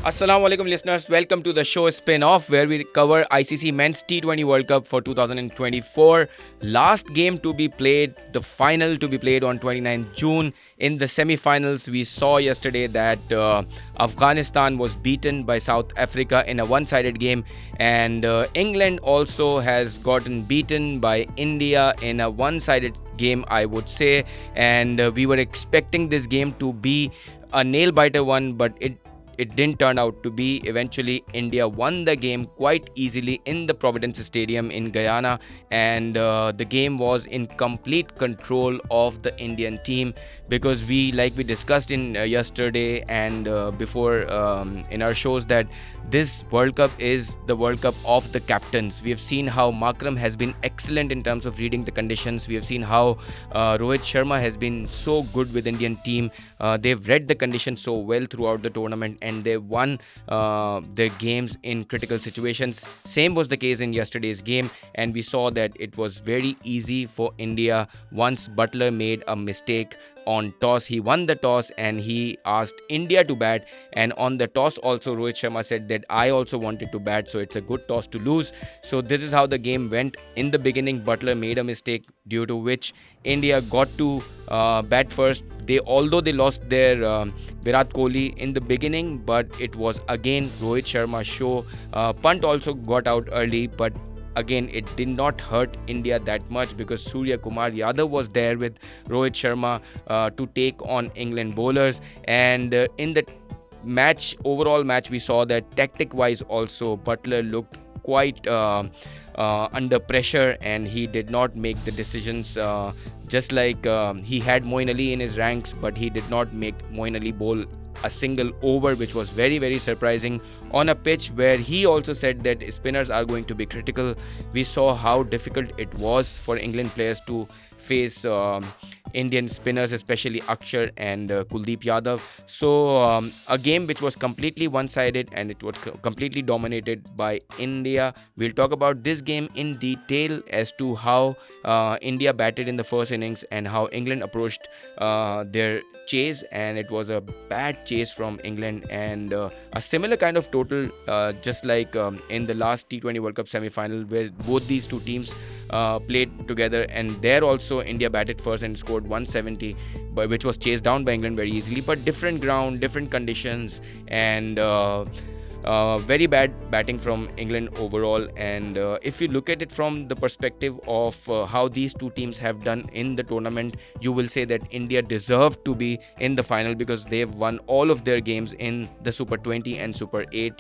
Assalamu alaikum listeners, welcome to the show spin-off where we cover ICC Men's T20 World Cup for 2024. Last game to be played, the final to be played on 29th June. In the semi-finals, we saw yesterday that Afghanistan was beaten by South Africa in a one-sided game, and England also has gotten beaten by India in a one-sided game, I would say. And we were expecting this game to be a nail-biter one, but it didn't turn out to be. Eventually, India won the game quite easily in the Providence Stadium in Guyana, and the game was in complete control of the Indian team because like we discussed in yesterday and before in our shows, that this World Cup is the World Cup of the captains. We have seen how Makram has been excellent in terms of reading the conditions. We have seen how Rohit Sharma has been so good with Indian team. They've read the conditions so well throughout the tournament, and they won their games in critical situations. Same was the case in yesterday's game, and we saw that it was very easy for India once Butler made a mistake on toss. He won the toss and he asked India to bat, and on the toss also Rohit Sharma said that I also wanted to bat, so it's a good toss to lose. So this is how the game went. In the beginning, Butler made a mistake due to which India got to bat first. Although they lost their Virat Kohli in the beginning, but it was again Rohit Sharma's show. Punt also got out early, but again it did not hurt India that much because Surya Kumar Yadav was there with Rohit Sharma to take on England bowlers. And in the overall match, we saw that tactic wise also Butler looked quite under pressure, and he did not make the decisions just like he had Moeen Ali in his ranks, but he did not make Moeen Ali bowl a single over, which was very, very surprising on a pitch where he also said that spinners are going to be critical. We saw how difficult it was for England players to face Indian spinners, especially Akshar and Kuldeep Yadav. So a game which was completely one-sided, and it was completely dominated by India. We'll talk about this game in detail as to how India batted in the first innings and how England approached their chase, and it was a bad chase from England, and a similar kind of total just like in the last T20 World Cup semi-final where both these two teams played together, and there also India batted first and scored 170, which was chased down by England very easily, but different ground, different conditions, and very bad batting from England overall. And if you look at it from the perspective of how these two teams have done in the tournament, you will say that India deserved to be in the final because they've won all of their games in the Super 20 and Super 8,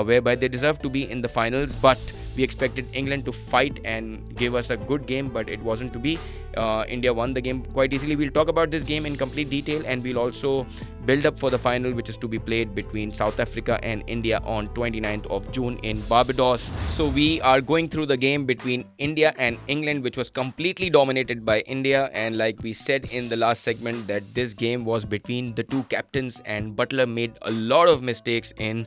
whereby they deserve to be in the finals. But we expected England to fight and give us a good game, but it wasn't to be. India won the game quite easily. We'll talk about this game in complete detail, and we'll also build up for the final, which is to be played between South Africa and India on 29th of June in Barbados. So we are going through the game between India and England, which was completely dominated by India. And like we said in the last segment, that this game was between the two captains, and Butler made a lot of mistakes in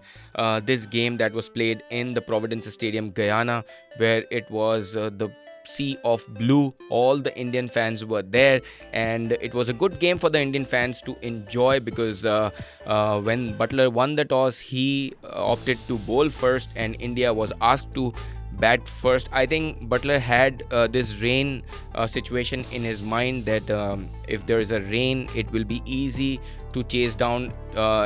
this game that was played in the Providence Stadium, Guyana, where it was the sea of blue. All the Indian fans were there, and it was a good game for the Indian fans to enjoy because when Butler won the toss, he opted to bowl first, and India was asked to bat first. I think Butler had this rain situation in his mind that if there is a rain, it will be easy to chase down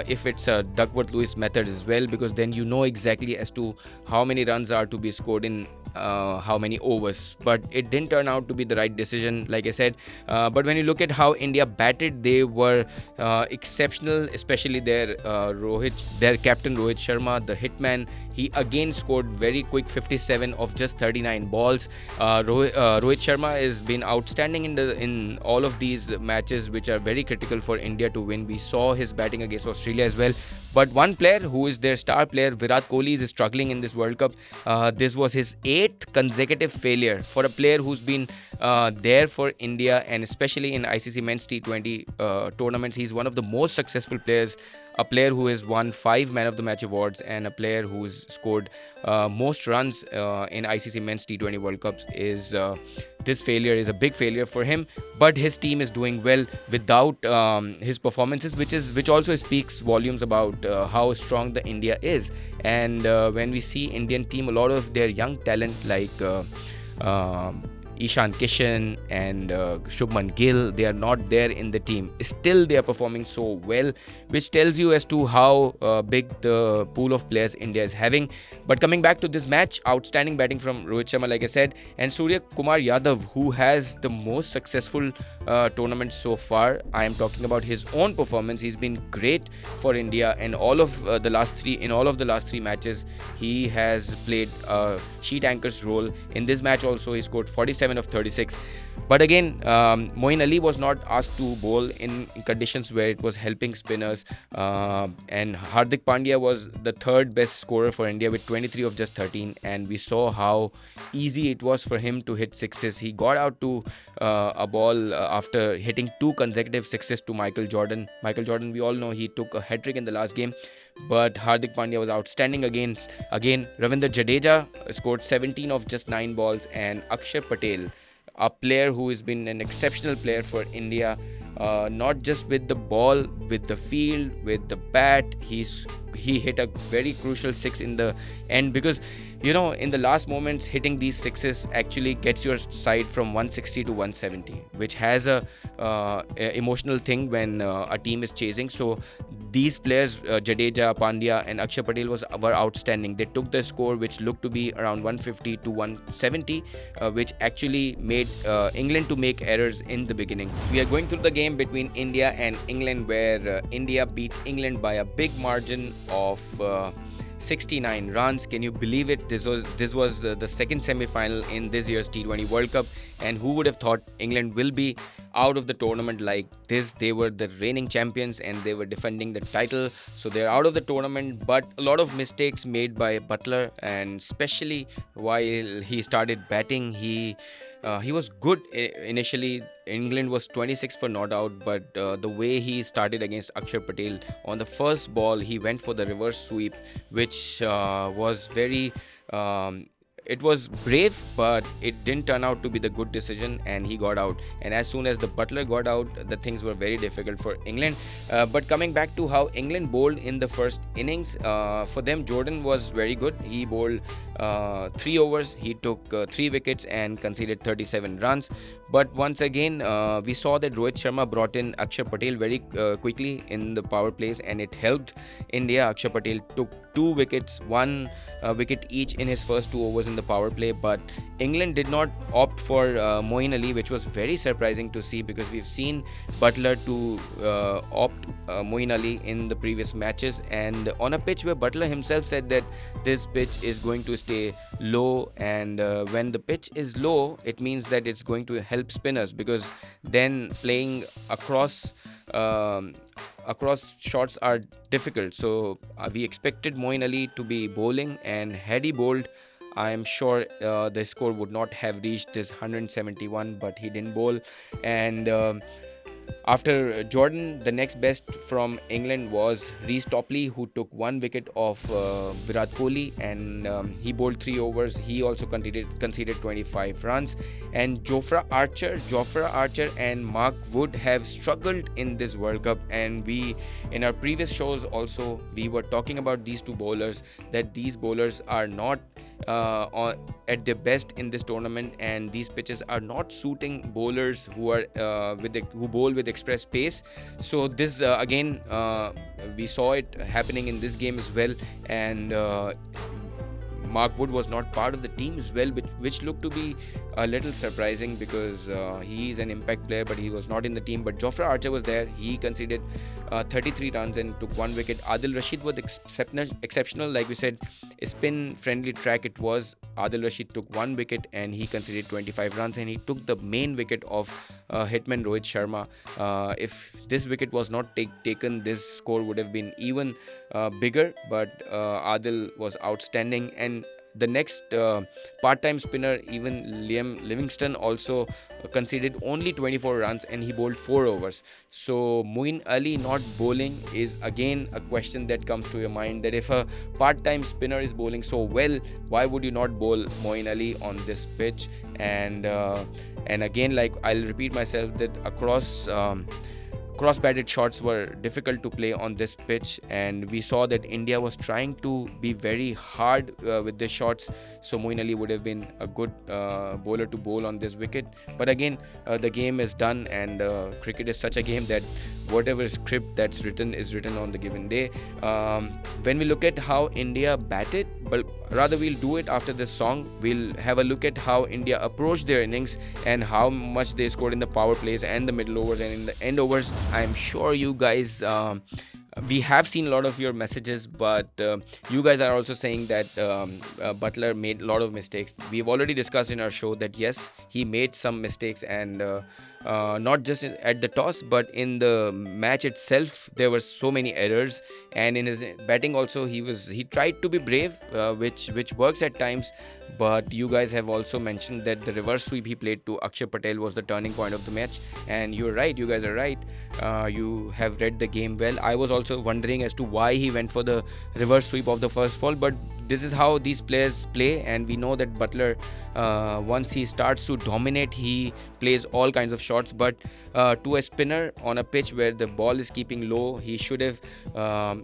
if it's a Duckworth-Lewis method as well, because then you know exactly as to how many runs are to be scored in how many overs. But it didn't turn out to be the right decision, like I said. But when you look at how India batted, they were exceptional, especially their captain Rohit Sharma, the hitman. He again scored very quick 57 of just 39 balls. Rohit Sharma has been outstanding in all of these matches, which are very critical for India to win. We saw his batting against Australia as well. But one player who is their star player, Virat Kohli, is struggling in this World Cup. This was his 8th consecutive failure for a player who's been there for India, and especially in ICC Men's T20 tournaments. He's one of the most successful players, a player who has won 5 Man of the Match awards, and a player who's scored most runs in ICC Men's T20 World Cups is this failure is a big failure for him. But his team is doing well without his performances, which also speaks volumes about how strong the India is. And when we see Indian team, a lot of their young talent like Ishan Kishan and Shubman Gill, they are not there in the team. Still, they are performing so well, which tells you as to how big the pool of players India is having. But coming back to this match, outstanding batting from Rohit Sharma, like I said, and Surya Kumar Yadav, who has the most successful tournament so far. I am talking about his own performance. He's been great for India, and all of the last three matches, he has played a sheet anchor's role. In this match also, he scored 47 of 36. But again, Moeen Ali was not asked to bowl in conditions where it was helping spinners, and Hardik Pandya was the third best scorer for India with 23 of just 13, and we saw how easy it was for him to hit sixes. He got out to a ball after hitting 2 consecutive sixes to Michael Jordan. Michael Jordan, we all know he took a hat-trick in the last game, but Hardik Pandya was outstanding again. Ravindra Jadeja scored 17 of just 9 balls, and Akshar Patel, a player who has been an exceptional player for India, not just with the ball, with the field, with the bat. He hit a very crucial 6 in the end, because in the last moments, hitting these sixes actually gets your side from 160 to 170, which has a emotional thing when a team is chasing. So these players, Jadeja, Pandya and Akshar Patel were outstanding. They took the score which looked to be around 150 to 170, which actually made England to make errors in the beginning. We are going through the game between India and England, where India beat England by a big margin of 69 runs. Can you believe it? This was the second semi-final in this year's T20 World Cup, and who would have thought England will be out of the tournament like this? They were the reigning champions and they were defending the title, so they're out of the tournament. But a lot of mistakes made by Butler, and especially while he started batting, he was good initially. England was 26 for not out, but the way he started against Akshar Patel, on the first ball he went for the reverse sweep, which was very it was brave, but it didn't turn out to be the good decision, and he got out. And as soon as the Butler got out, the things were very difficult for England. But coming back to how England bowled in the first innings, for them, Jordan was very good. He bowled 3 overs, he took 3 wickets and conceded 37 runs. But once again, we saw that Rohit Sharma brought in Akshar Patel very quickly in the power plays, and it helped India. Akshar Patel took 2 wickets, 1 wicket each in his first 2 overs in the power play. But England did not opt for Moeen Ali, which was very surprising to see, because we've seen Butler to opt Moeen Ali in the previous matches, and on a pitch where Butler himself said that this pitch is going to stay low, and when the pitch is low, it means that it's going to help spinners, because then playing across shots are difficult. So we expected Moeen Ali to be bowling, and had he bowled, I am sure the score would not have reached this 171, but he didn't bowl. And after Jordan, the next best from England was Reece Topley, who took 1 wicket off Virat Kohli, and he bowled 3 overs. He also conceded 25 runs. And Jofra Archer and Mark Wood have struggled in this World Cup, and we, in our previous shows also, we were talking about these 2 bowlers, that these bowlers are not at their best in this tournament, and these pitches are not suiting bowlers who are who bowl with express pace. So this again, we saw it happening in this game as well, and Mark Wood was not part of the team as well, which looked to be a little surprising, because he is an impact player, but he was not in the team. But Jofra Archer was there. He conceded 33 runs and took 1 wicket. Adil Rashid was exceptional. Like we said, a spin-friendly track it was. Adil Rashid took 1 wicket and he conceded 25 runs, and he took the main wicket of hitman Rohit Sharma. If this wicket was not taken, this score would have been even bigger, but Adil was outstanding. And the next part-time spinner, even Liam Livingston, also conceded only 24 runs, and he bowled 4 overs. So Moeen Ali not bowling is again a question that comes to your mind, that if a part-time spinner is bowling so well, why would you not bowl Moeen Ali on this pitch? And And again, like I'll repeat myself, that cross-batted shots were difficult to play on this pitch, and we saw that India was trying to be very hard with the shots. So Moeen Ali would have been a good bowler to bowl on this wicket. But again, the game is done, and cricket is such a game that whatever script that's written is written on the given day. When we look at how India batted, but rather we'll do it after this song. We'll have a look at how India approached their innings and how much they scored in the power plays and the middle overs and in the end overs. I'm sure you guys, we have seen a lot of your messages, but you guys are also saying that Butler made a lot of mistakes. We've already discussed in our show that yes, he made some mistakes, and not just at the toss, but in the match itself there were so many errors. And in his batting also, he tried to be brave, which works at times. But you guys have also mentioned that the reverse sweep he played to Akshar Patel was the turning point of the match, and you're right, you guys are right. You have read the game well. I was also wondering as to why he went for the reverse sweep of the first ball, but this is how these players play, and we know that Butler, once he starts to dominate, he plays all kinds of shots. But to a spinner on a pitch where the ball is keeping low, he should have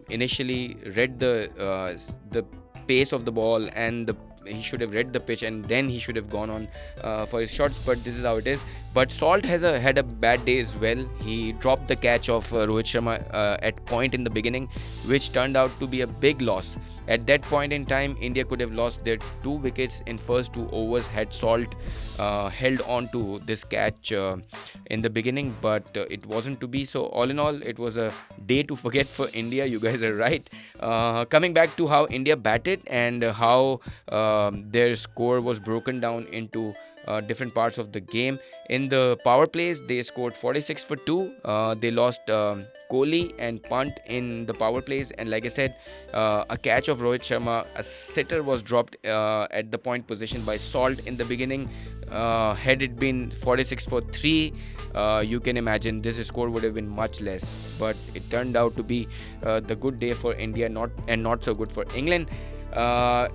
initially read the pace of the ball, and he should have read the pitch, and then he should have gone on for his shots. But this is how it is. But Salt had a bad day as well. He dropped the catch of Rohit Sharma at point in the beginning, which turned out to be a big loss. At that point in time, India could have lost their 2 wickets in first 2 overs had Salt held on to this catch in the beginning, but it wasn't to be. So all in all, it was a day to forget for India. You guys are right. Coming back to how India batted and how their score was broken down into different parts of the game. In the power plays, they scored 46 for 2. They lost Kohli and Pant in the power plays, and like I said, a catch of Rohit Sharma, a sitter was dropped at the point position by Salt in the beginning. Had it been 46 for 3, you can imagine this score would have been much less. But it turned out to be the good day for India, not so good for England.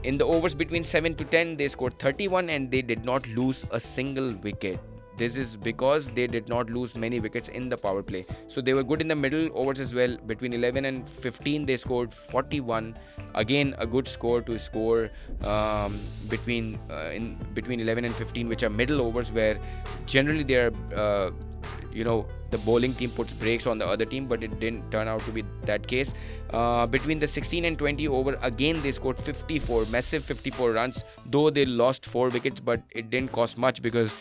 In the overs between 7 to 10, they scored 31 and they did not lose a single wicket. This is because they did not lose many wickets in the power play. So they were good in the middle overs as well. Between 11 and 15, they scored 41. Again, a good score to score between 11 and 15, which are middle overs, where generally they are the bowling team puts brakes on the other team, but it didn't turn out to be that case. Between the 16 and 20 over, again they scored 54, massive 54 runs, though they lost 4 wickets, but it didn't cost much because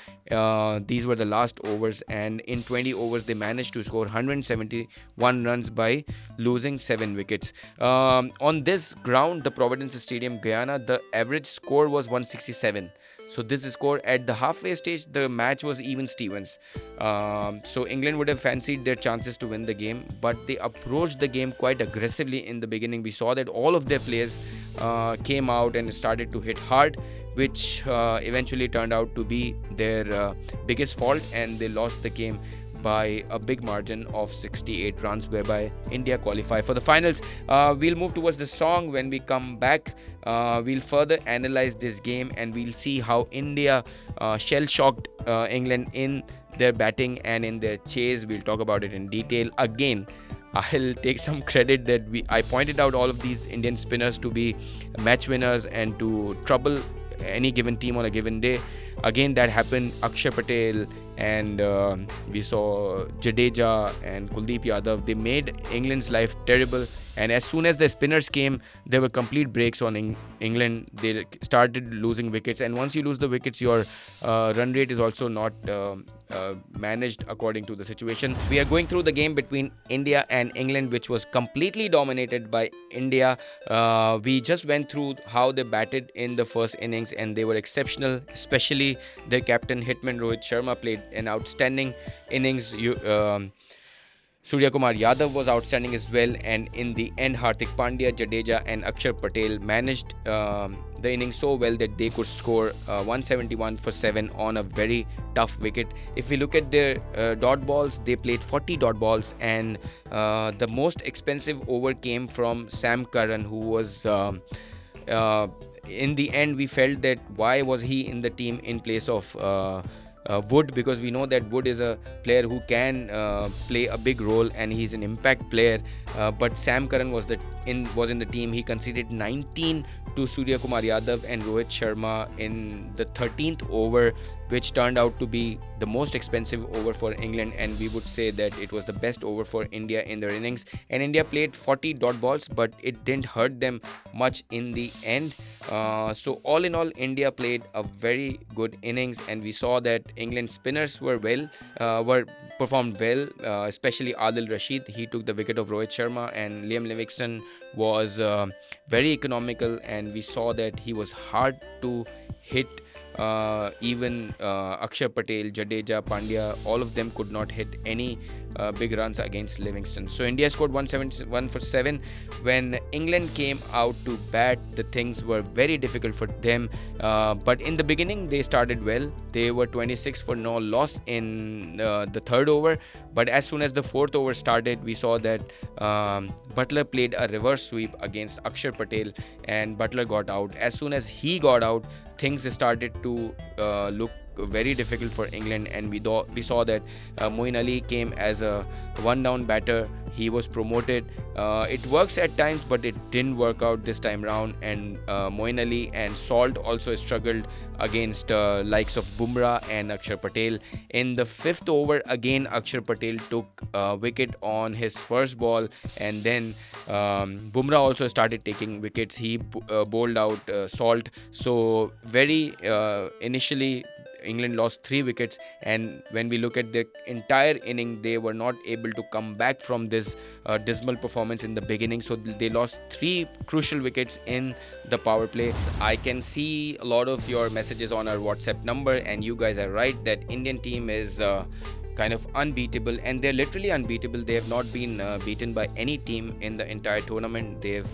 these were the last overs, and in 20 overs they managed to score 171 runs by losing 7 wickets. On this ground, the Providence Stadium, Guyana, the average score was 167. So this score at the halfway stage, the match was even Stevens. So England would have fancied their chances to win the game, but they approached the game quite aggressively in the beginning. We saw that all of their players came out and started to hit hard, which eventually turned out to be their biggest fault, and they lost the game by a big margin of 68 runs, whereby India qualify for the finals. We'll move towards the song. When we come back, we'll further analyze this game and we'll see how India shell-shocked England in their batting and in their chase. We'll talk about it in detail. Again, I'll take some credit that I pointed out all of these Indian spinners to be match winners and to trouble any given team on a given day. Again, that happened. Akshar Patel and we saw Jadeja and Kuldeep Yadav. They made England's life terrible. And as soon as the spinners came, there were complete breaks on England. They started losing wickets. And once you lose the wickets, your run rate is also not managed according to the situation. We are going through the game between India and England, which was completely dominated by India. We just went through how they batted in the first innings, and they were exceptional. Especially their captain, hitman Rohit Sharma, played an outstanding innings. Surya Kumar Yadav was outstanding as well, and in the end, Hardik Pandya, Jadeja and Akshar Patel managed the innings so well that they could score 171 for 7 on a very tough wicket. If we look at their dot balls, they played 40 dot balls, and the most expensive over came from Sam Curran, who was in the end, we felt that why was he in the team in place of Wood, because we know that Wood is a player who can play a big role and he's an impact player. But Sam Curran was in the team. He conceded 19 to Surya Kumar Yadav and Rohit Sharma in the 13th over, which turned out to be the most expensive over for England, and we would say that it was the best over for India in their innings. And India played 40 dot balls, but it didn't hurt them much in the end. So all in all, India played a very good innings, and we saw that England spinners were performed well, especially Adil Rashid. He took the wicket of Rohit Sharma, and Liam Livingstone was very economical, and we saw that he was hard to hit. Even Akshar Patel, Jadeja, Pandya, all of them could not hit any big runs against Livingstone. So India scored 171 for 7. When England came out to bat, the things were very difficult for them. But in the beginning, they started well. They were 26 for no loss in the third over. But as soon as the fourth over started, we saw that Butler played a reverse sweep against Akshar Patel, and Butler got out. As soon as he got out, things started to look very difficult for England, and we saw that Moeen Ali came as a one-down batter. He was promoted. It works at times, but it didn't work out this time round. And Moeen Ali and Salt also struggled against likes of Bumrah and Akshar Patel. In the fifth over, again Akshar Patel took a wicket on his first ball, and then Bumrah also started taking wickets. He bowled out Salt. So very initially, England lost 3 wickets, and when we look at their entire inning, they were not able to come back from this dismal performance in the beginning. So they lost 3 crucial wickets in the power play. I can see a lot of your messages on our WhatsApp number, and you guys are right that Indian team is kind of unbeatable, and they're literally unbeatable. They have not been beaten by any team in the entire tournament. They've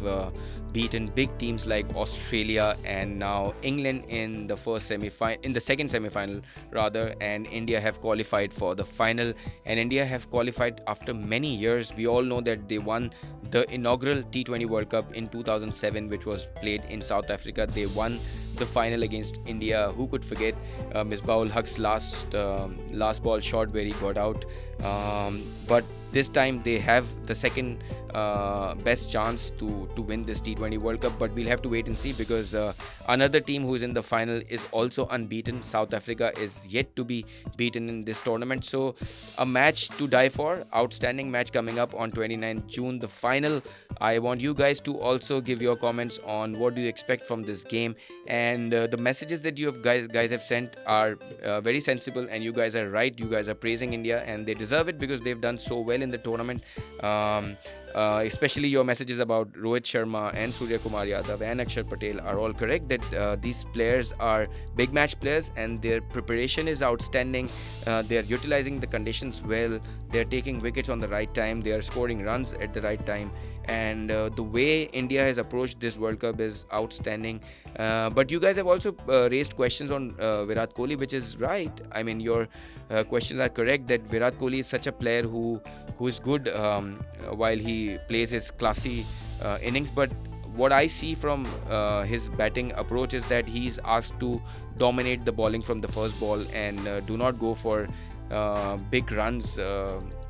beaten big teams like Australia and now England in the second semi-final rather, and India have qualified for the final. And India have qualified after many years. We all know that they won the inaugural T20 World Cup in 2007, which was played in South Africa. They won the final against India. Who could forget Misbah-ul Haq's last ball shot where he got out. But this time they have the second best chance to win this T20 World Cup, but we'll have to wait and see, because another team who's in the final is also unbeaten. South Africa is yet to be beaten in this tournament. So a match to die for, outstanding match coming up on 29th June, the final. I want you guys to also give your comments on what do you expect from this game, and the messages that you guys have sent are very sensible, and you guys are right. You guys are praising India, and they deserve it because they've done so well in the tournament. Especially your messages about Rohit Sharma and Surya Kumar Yadav and Akshar Patel are all correct, that these players are big match players and their preparation is outstanding. They are utilizing the conditions well. They are taking wickets on the right time. They are scoring runs at the right time. And the way India has approached this World Cup is outstanding. But you guys have also raised questions on Virat Kohli, which is right. I mean, your questions are correct that Virat Kohli is such a player who is good while he plays his classy innings. But what I see from his batting approach is that he's asked to dominate the bowling from the first ball and do not go for big runs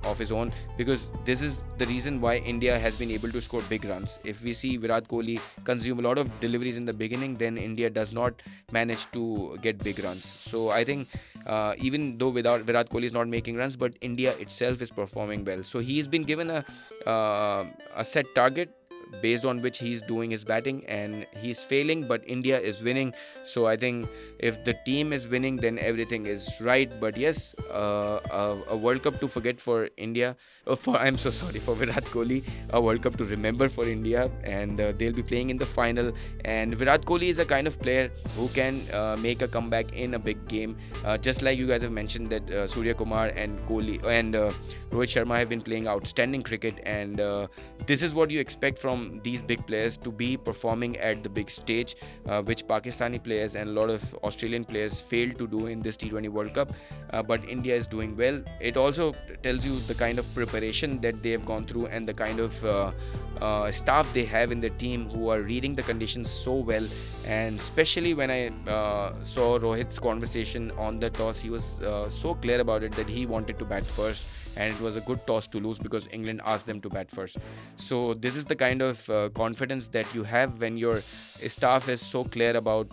of his own, because this is the reason why India has been able to score big runs. If we see Virat Kohli consume a lot of deliveries in the beginning, then India does not manage to get big runs. So I think even though Virat Kohli is not making runs, but India itself is performing well. So he's been given a set target based on which he's doing his batting, and he's failing, but India is winning. So I think if the team is winning, then everything is right. But yes, a World Cup to forget for India, for Virat Kohli, a World Cup to remember for India, and they'll be playing in the final. And Virat Kohli is a kind of player who can make a comeback in a big game, just like you guys have mentioned that Surya Kumar and Kohli and Rohit Sharma have been playing outstanding cricket, and this is what you expect from from these big players to be performing at the big stage, which Pakistani players and a lot of Australian players failed to do in this T20 World Cup. But India is doing well. It also tells you the kind of preparation that they have gone through and the kind of staff they have in the team who are reading the conditions so well. And especially when I saw Rohit's conversation on the toss, he was so clear about it that he wanted to bat first, and it was a good toss to lose because England asked them to bat first. So this is the kind of confidence that you have when your staff is so clear about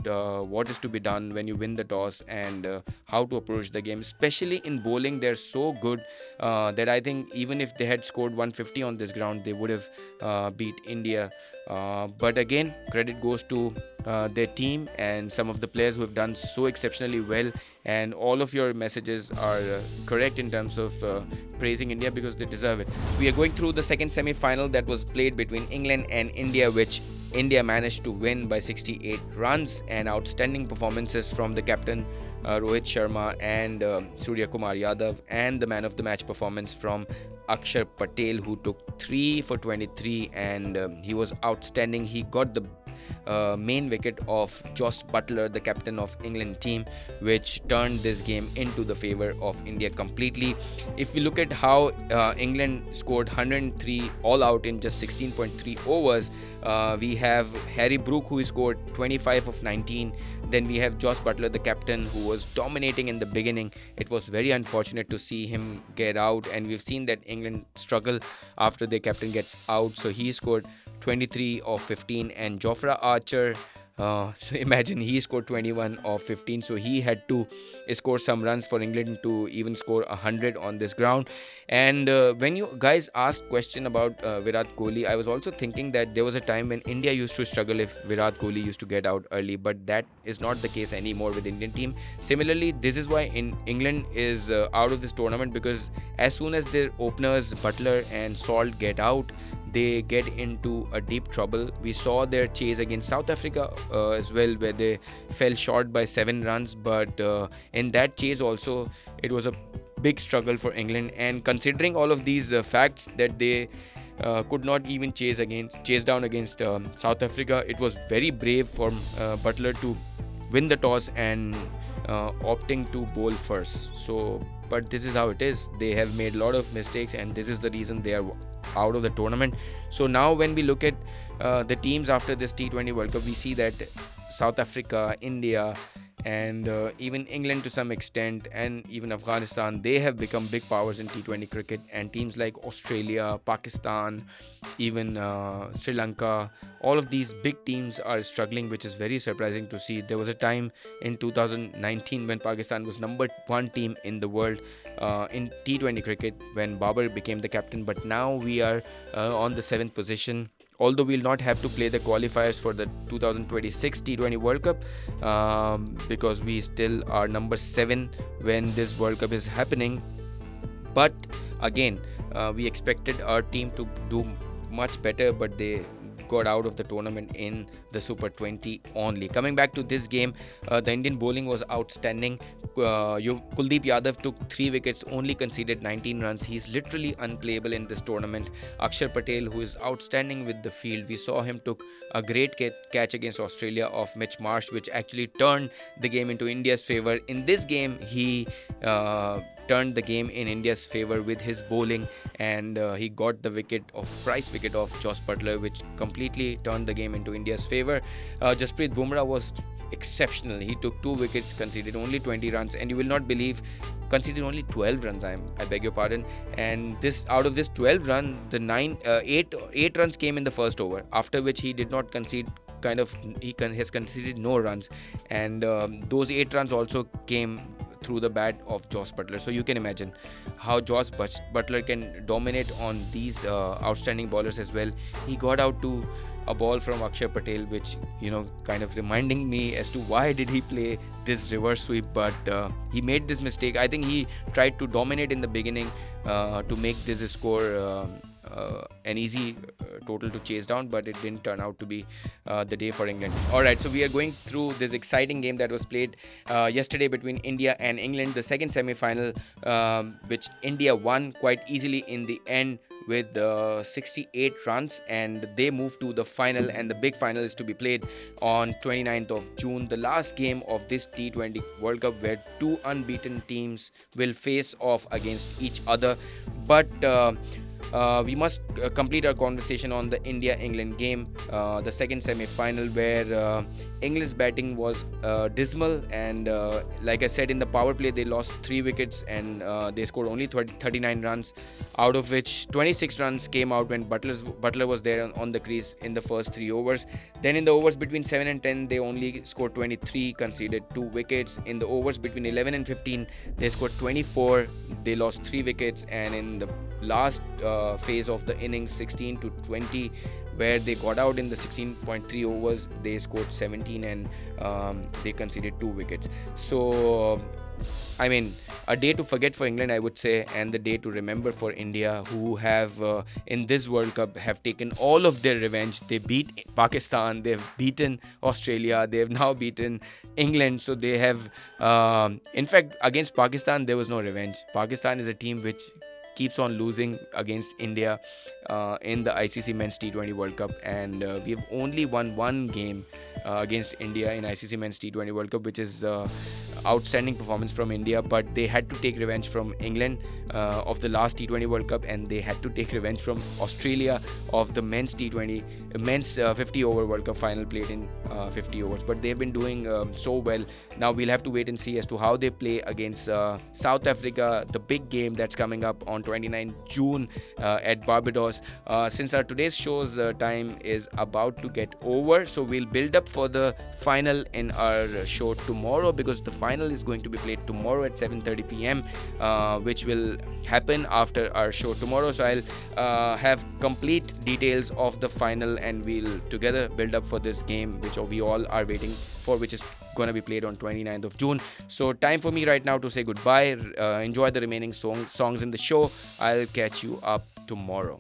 what is to be done when you win the toss and how to approach the game. Especially in bowling, they're so good that I think even if they had scored 150 on this ground, they would have beat India. But again, credit goes to their team and some of the players who have done so exceptionally well. And all of your messages are correct in terms of praising India because they deserve it. We are going through the second semi-final that was played between England and India, which India managed to win by 68 runs, and outstanding performances from the captain Rohit Sharma and Surya Kumar Yadav, and the man of the match performance from Akshar Patel, who took 3 for 23, and he was outstanding. He got the main wicket of Jos Buttler, the captain of England team, which turned this game into the favor of India completely. If we look at how England scored 103 all out in just 16.3 overs, we have Harry Brook, who scored 25 of 19. Then we have Jos Buttler, the captain, who was dominating in the beginning. It was very unfortunate to see him get out, and we've seen that England struggle after their captain gets out. So he scored 23 of 15, and Jofra Archer, so imagine, he scored 21 of 15, so he had to score some runs for England to even score 100 on this ground. And when you guys asked question about Virat Kohli, I was also thinking that there was a time when India used to struggle if Virat Kohli used to get out early, but that is not the case anymore with the Indian team. Similarly, this is why England is out of this tournament, because as soon as their openers Buttler and Salt get out, they get into a deep trouble. We saw their chase against South Africa as well, where they fell short by 7 runs, but in that chase also it was a big struggle for England. And considering all of these facts, that they could not even chase down against South Africa, it was very brave for Buttler to win the toss and opting to bowl first. So but this is how it is. They have made a lot of mistakes, and this is the reason they are out of the tournament. So now when we look at the teams after this T20 World Cup, we see that South Africa, India, and even England to some extent, and even Afghanistan, they have become big powers in T20 cricket. And teams like Australia, Pakistan, even Sri Lanka, all of these big teams are struggling, which is very surprising to see. There was a time in 2019 when Pakistan was number 1 team in the world in T20 cricket when Babar became the captain, but now we are on the 7th position. Although we'll not have to play the qualifiers for the 2026 T20 World Cup because we still are number 7 when this World Cup is happening. But again, we expected our team to do much better, but they got out of the tournament in the Super 20 only. Coming back to this game, the Indian bowling was outstanding. Kuldeep Yadav took 3 wickets, only conceded 19 runs. He's literally unplayable in this tournament. Akshar Patel, who is outstanding with the field, we saw him took a great catch against Australia of Mitch Marsh, which actually turned the game into India's favour. In this game, he turned the game in India's favour with his bowling, and he got the prize wicket of Jos Buttler, which completely turned the game into India's favour. Jasprit Bumrah was exceptional. He took 2 wickets, conceded only 20 runs, and you will not believe, conceded only 12 runs. I beg your pardon. And out of this 12 run, the 8 runs came in the first over, after which he did not concede. He has conceded no runs, and those 8 runs also came through the bat of Jos Buttler. So you can imagine how Jos Buttler can dominate on these outstanding bowlers as well. He got out to a ball from Akshar Patel, which kind of reminding me as to why did he play this reverse sweep, but he made this mistake. I think he tried to dominate in the beginning to make this score an easy total to chase down, but it didn't turn out to be the day for England. All right, so we are going through this exciting game that was played yesterday between India and England, the second semi-final, which India won quite easily in the end with 68 runs, and they moved to the final, and the big final is to be played on 29th of June, the last game of this T20 World Cup, where two unbeaten teams will face off against each other. But we must complete our conversation on the India-England game, the second semi-final, where England's batting was dismal, and like I said, in the power play they lost 3 wickets, and they scored only 39 runs, out of which 26 runs came out when Butler was there on the crease in the first 3 overs. Then in the overs between 7 and 10 they only scored 23, conceded 2 wickets. In the overs between 11 and 15 they scored 24, they lost 3 wickets, and in the last phase of the innings, 16 to 20, where they got out in the 16.3 overs, they scored 17, and they conceded 2 wickets. So I mean, a day to forget for England, I would say, and the day to remember for India, who have in this World Cup have taken all of their revenge. They beat Pakistan, they've beaten Australia, they have now beaten England. So they have, in fact, against Pakistan there was no revenge. Pakistan is a team which keeps on losing against India in the ICC Men's T20 World Cup, and we have only won one game against India in ICC Men's T20 World Cup, which is outstanding performance from India. But they had to take revenge from England of the last T20 World Cup, and they had to take revenge from Australia of the men's 50 over World Cup final played in 50 overs. But they've been doing so well. Now we'll have to wait and see as to how they play against South Africa, the big game that's coming up on 29 June at Barbados. Since our today's show's time is about to get over, so we'll build up for the final in our show tomorrow, because the final is going to be played tomorrow at 7:30 p.m. Which will happen after our show tomorrow. So I'll have complete details of the final, and we'll together build up for this game, which we all are waiting for, which is going to be played on 29th of June. So time for me right now to say goodbye. Enjoy the remaining songs in the show. I'll catch you up tomorrow.